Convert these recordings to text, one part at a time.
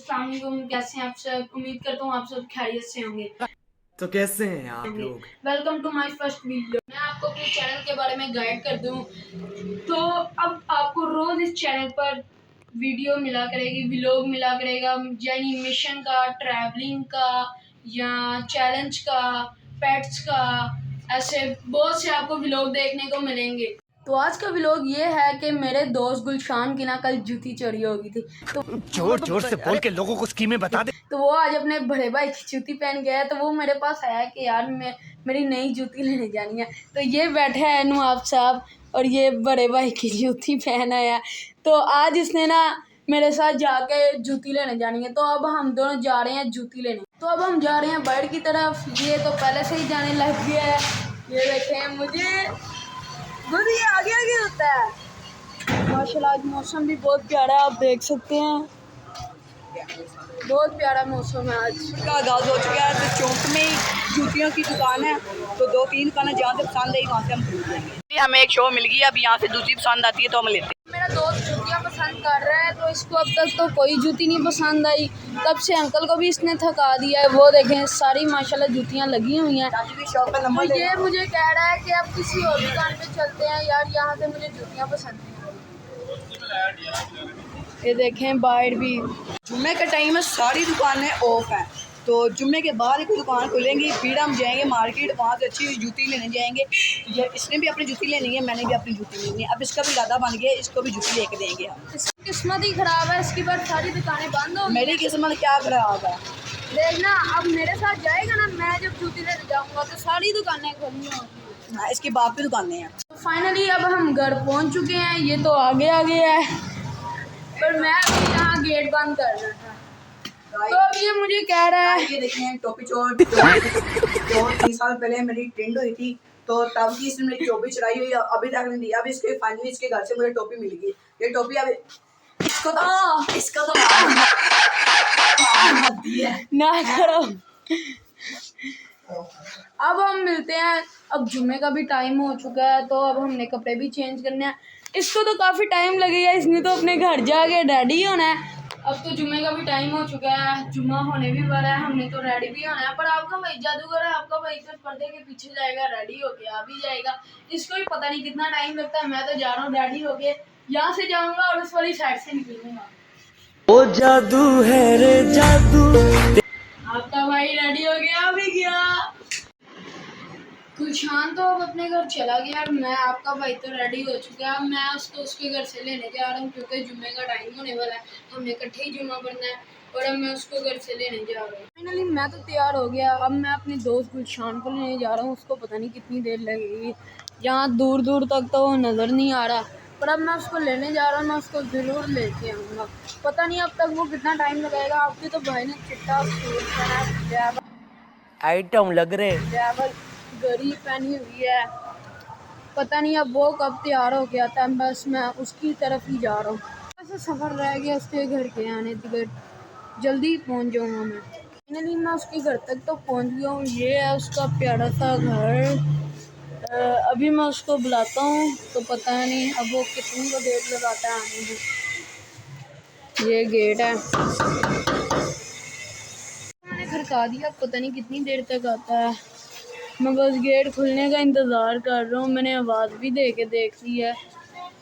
अस्सलाम वालेकुम, कैसे हैं आप सब? उम्मीद करता हूँ आप सब खैरियत से होंगे। तो कैसे हैं आप लोग? Welcome to my first video. मैं आपको अपने चैनल के बारे में गाइड कर दूं तो अब आपको रोज इस चैनल पर वीडियो मिला करेगी, व्लॉग मिला करेगा, यानी मिशन का, ट्रैवलिंग का या चैलेंज का, पेट्स का, ऐसे बहुत से आपको व्लॉग देखने को मिलेंगे। तो आज का व्लॉग ये है कि मेरे दोस्त गुलशान की ना कल जूती चोरी हो गई थी, तो जोर जोर से बोल के लोगों को स्कीमें बता दे। तो वो आज अपने बड़े भाई की जूती पहन गया है। तो वो मेरे पास आया कि यार मेरी नई जूती लेने जानी है। तो ये बैठा है नवाब साहब और ये बड़े भाई की जूती पहन आया। तो आज इसने ना मेरे साथ जाके जूती लेने जानी है। तो अब हम दोनों जा रहे हैं जूती लेने। तो अब हम जा रहे हैं बाहर की तरफ। ये तो पहले से ही जाने लग गया है। ये देखें मुझे ये आगे आगे होता है। माशाल्लाह आज मौसम भी बहुत प्यारा है, आप देख सकते हैं। बहुत प्यारा मौसम है आज का आगाज़ हो चुका है। तो चौक में ही जूतियों की दुकान है, तो 2-3 दुकानें जहाँ से पसंद आई वहाँ से हम खरीद लेंगे। हमें एक शो मिल गई, अब यहाँ से जूती पसंद आती है तो हम लेते हैं। मेरा दोस्त जूतियाँ पसंद कर रहा है, तो इसको अब तक तो कोई जूती नहीं पसंद आई। तब से अंकल को भी इसने थका दिया है। वो देखें सारी माशाल्लाह जूतियाँ लगी हुई हैं। शॉप का नंबर तो ये मुझे कह रहा है कि अब किसी और दुकान पे चलते हैं यार, यहाँ से मुझे जूतियाँ पसंद नहीं। ये देखें बाहर भी जुम्मे का टाइम है, सारी दुकानें ऑफ हैं। तो जुम्मे के बाद एक दुकान खुलेंगी, फिर हम जाएंगे मार्केट, वहाँ से अच्छी जूती लेने जाएंगे। ये इसने भी अपनी जूती लेनी है, मैंने भी अपनी जूती लेनी है। अब इसका भी इरादा बन गया, इसको भी जूती लेके देंगे हम। इसकी किस्मत ही खराब है, इसकी बार सारी दुकानें बंद हो। मेरी किस्मत क्या खराब है, देखना अब मेरे साथ जाएगा ना, मैं जब जूती लेने जाऊँगा तो सारी दुकानें खुली होंगी। हाँ, इसकी बाप की दुकानें हैं। तो फाइनली अब हम घर पहुँच चुके हैं। ये तो आगे आगे है, पर मैं अभी यहाँ गेट बंद कर रहा था। तो अब ये मुझे कह रहा है, ये देखें टोपी चोर 2-3 साल पहले मेरी ट्रेंड हुई थी, तो तब की इसने मेरी टोपी चढ़ाई हुई, अभी तक नहीं दी। अब इसके फाइनली इसके घर से मुझे टोपी मिल गई। ये टोपी अब इसका तो ना करो। अब हम मिलते हैं। अब जुम्मे का भी टाइम हो चुका है, तो अब हमने कपड़े भी चेंज करने हैं। इसको तो काफ़ी टाइम लगेगा, इसने तो अपने घर जाके रेडी होना है। अब तो जुम्मे का भी टाइम हो चुका है, जुम्मा होने भी वाला है, हमने तो रेडी भी होना है। पर आपका भाई जादूगर है, आपका भाई तो पर्दे के पीछे जाएगा, रेडी होके आ भी जाएगा। इसको भी पता नहीं कितना टाइम लगता है। मैं तो जा रहा हूँ रेडी होके, यहाँ से जाऊँगा और उस वाली साइड से निकलूँगा। ओ जादू है रे जादू। आपका भाई रेडी हो गया, भी गया। गुलशान तो अब अपने घर चला गया और मैं, आपका भाई तो रेडी हो चुका है। मैं उसको उसके घर से लेने जा रहा हूँ, क्योंकि जुम्मे का टाइम होने वाला है, हमने इकट्ठे ही जुम्मा पढ़ना है। और अब मैं उसको घर से लेने जा रहा हूँ। फाइनली मैं तो तैयार हो गया। अब मैं अपने दोस्त गुलशान को लेने जा रहा हूँ। उसको पता नहीं कितनी देर लगेगी, यहाँ दूर दूर तक तो वो नज़र नहीं आ रहा। पर अब मैं उसको लेने जा रहा हूँ, मैं उसको ज़रूर लेके आऊँगा। पता नहीं अब तक वो कितना टाइम लगाएगा। आपके तो भाई ने चिट्टा सूट पहना है, आइटम लग रहे। ट्रैवल घड़ी पहनी हुई है। पता नहीं अब वो कब तैयार हो गया था। बस मैं उसकी तरफ ही जा रहा हूँ। वैसे सफ़र रह गया उसके घर के आने तक, जल्दी पहुँच जाऊँगा मैं। फाइनली मैं उसके घर तक तो पहुँच गया हूँ। ये है उसका प्यारा सा घर। अभी मैं उसको बुलाता हूँ, तो पता नहीं अब वो कितनी को देर लगाता है आने में। ये गेट है, मैंने खड़का दिया, पता नहीं कितनी देर तक आता है। मैं बस गेट खुलने का इंतज़ार कर रहा हूँ। मैंने आवाज़ भी दे के देख ली है,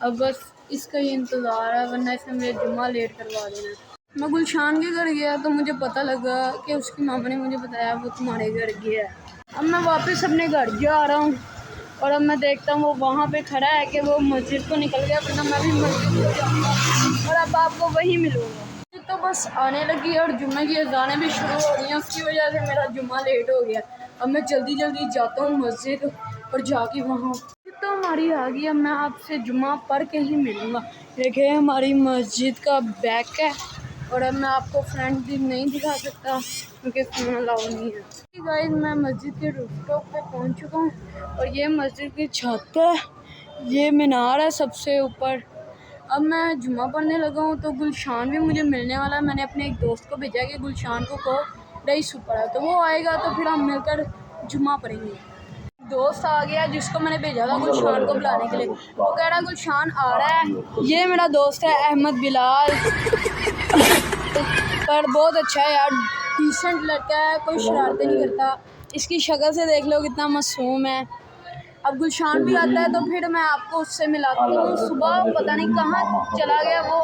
अब बस इसका ही इंतज़ार है, वरना इसने मेरे जुम्मा लेट करवा देना है। मैं गुलशान के घर गया तो मुझे पता लगा कि उसकी मामा ने मुझे बताया वो तुम्हारे घर गया है। अब मैं वापस अपने घर जा रहा हूँ और अब मैं देखता हूँ वो वहाँ पे खड़ा है कि वो मस्जिद को निकल गया, वरना मैं भी मस्जिद को जाऊँगा और अब आपको वहीं मिलूँगा। तो बस आने लगी और जुम्मे की अज़ानें भी शुरू हो गई हैं। उसकी वजह से मेरा जुम्मा लेट हो गया। अब मैं जल्दी जल्दी जाता हूँ मस्जिद और जाके वहाँ तो हमारी आ गई। अब मैं आपसे जुम्मा पढ़ के ही मिलूँगा। देखिए हमारी मस्जिद का बैक है और अब मैं आपको फ्रंट भी नहीं दिखा सकता क्योंकि फ़ोन अलाउ नहीं है। गाइस मैं मस्जिद के रूफटॉप पे पहुँच चुका हूँ और ये मस्जिद की छत है, ये मीनार है सबसे ऊपर। अब मैं जुम्मा पढ़ने लगा हूँ तो गुलशान भी मुझे मिलने वाला है। मैंने अपने एक दोस्त को भेजा कि गुलशान को रईस ऊपर है, तो वो आएगा तो फिर हम मिलकर जुम्मा पढ़ेंगे। दोस्त आ गया जिसको मैंने भेजा था गुलशान को बुलाने के लिए, वो कह रहा है गुलशान आ रहा है। ये मेरा दोस्त है अहमद बिलाल। पर बहुत अच्छा है यार, डिसेंट लड़का है, कोई शरारतें नहीं करता। इसकी शक्ल से देख लो कितना मासूम है। अब गुलशान भी आता है तो फिर मैं आपको उससे मिलाता हूँ। सुबह पता नहीं कहाँ चला गया वो,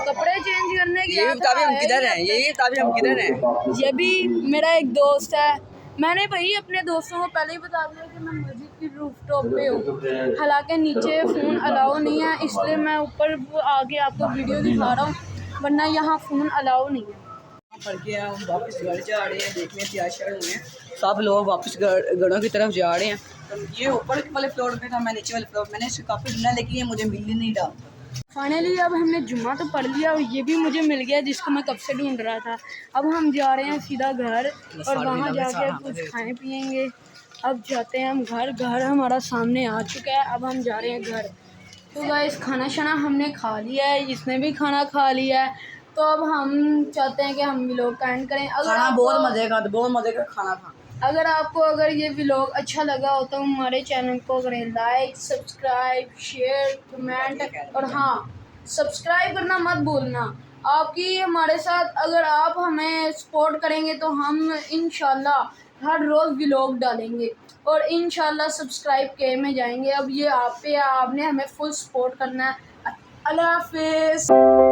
कपड़े चेंज करने गया ये बता भी हम किधर हैं, ये बता भी हम किधर हैं। ये भी मेरा एक दोस्त है। मैंने भाई अपने दोस्तों को पहले ही बता दिया कि मैं मस्जिद की रूफटॉप पे हूँ, हालांकि नीचे फ़ोन अलाउ नहीं है, इसलिए मैं ऊपर आके आपको वीडियो दिखा रहा हूँ, वरना यहाँ फ़ोन अलाउ नहीं है। पढ़ के हम वापस घर जा रहे हैं, देखने तैयार श्यार हुए हैं, सब लोग वापस घरों की तरफ जा रहे हैं। तो ये ऊपर वाले फ्लोर पे था, मैं नीचे वाले फ्लोर, मैंने इससे काफ़ी ढूंढा लेकिन ये मुझे मिल ही नहीं रहा। फाइनली अब हमने जुम्मा तो पढ़ लिया और ये भी मुझे मिल गया जिसको मैं कब से ढूंढ रहा था। अब हम जा रहे हैं सीधा घर और वहाँ जाके कुछ खाएं पिएंगे। अब जाते हैं हम घर, घर हमारा सामने आ चुका है, अब हम जा रहे हैं घर। तो गाइस खाना शाना हमने खा लिया है, इसने भी खाना खा लिया है, तो अब हम चाहते हैं कि हम व्लॉग का एंड करें। खाना बहुत मज़े का खाना था। अगर ये व्लॉग अच्छा लगा हो तो हमारे चैनल को करें लाइक, सब्सक्राइब, शेयर, कमेंट, और हाँ, सब्सक्राइब करना मत भूलना। आपकी हमारे साथ अगर आप हमें सपोर्ट करेंगे तो हम इंशाल्लाह हर रोज़ व्लॉग डालेंगे और इंशाल्लाह सब्सक्राइब के में जाएंगे। अब ये आप पे है, आपने हमें फुल सपोर्ट करना है। अल्लाह हाफिज़।